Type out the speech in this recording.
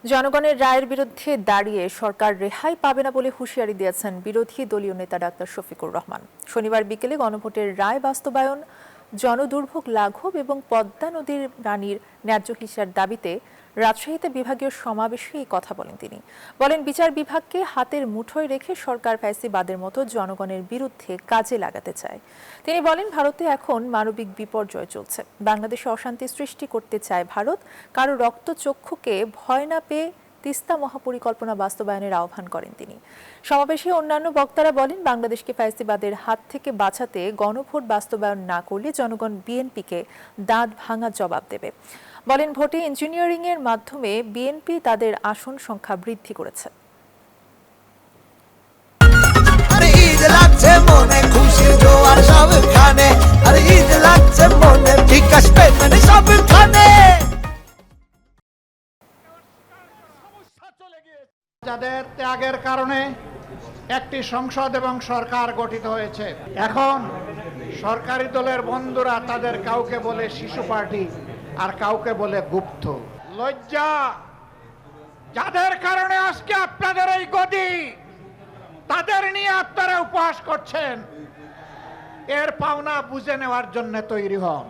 জনগণের রায়ের বিরুদ্ধে দাঁড়িয়ে সরকার রেহাই পাবে না বলে হুঁশিয়ারি দিয়েছেন বিরোধী দলীয় নেতা ডাক্তার শফিকুর রহমান। শনিবার বিকেলে গণভোটের রায় বাস্তবায়ন, জনদুর্ভোগ লাঘব এবং পদ্মা নদীর রানীর ন্যায্য হিসার দাবিতে রাজশাহীতে বিভাগীয় সমাবেশে এই কথা বলেন তিনি। বলেন, বিচার বিভাগকে হাতের মুঠোয় রেখে সরকার ফ্যাসিবাদের মতো জনগণের বিরুদ্ধে কাজে লাগাতে চায়। তিনি বলেন, ভারতে এখন মানবিক বিপর্যয় চলছে, বাংলাদেশে অশান্তি সৃষ্টি করতে চায় ভারত। কারো রক্তচক্ষুকে ভয় না পেয়ে তিস্তা মহাপরিকল্পনা বাস্তবায়নের আহ্বান করেন তিনি। সমাবেশে অন্যান্য বক্তারা বলেন, বাংলাদেশকে ফ্যাসিবাদের হাত থেকে বাঁচাতে গণভোট বাস্তবায়ন না করলে জনগণ বিএনপিকে দাঁত ভাঙা জবাব দেবে। বলেন, ভোটে ইঞ্জিনিয়ারিং এর মাধ্যমে বিএনপি তাদের আসন সংখ্যা বৃদ্ধি করেছে। যাদের ত্যাগের কারণে একটি সংসদ এবং সরকার গঠিত হয়েছে, এখন সরকারি দলের বন্ধুরা তাদের কাউকে বলে শিশু পার্টি আর কাউকে বলে গুপ্ত। লজ্জা, যাদের কারণে আজকে আপনাদের এই গদি, তাদের নিয়ে আপনারা উপহাস করছেন, এর পাওনা বুঝে নেওয়ার জন্য তৈরি হন।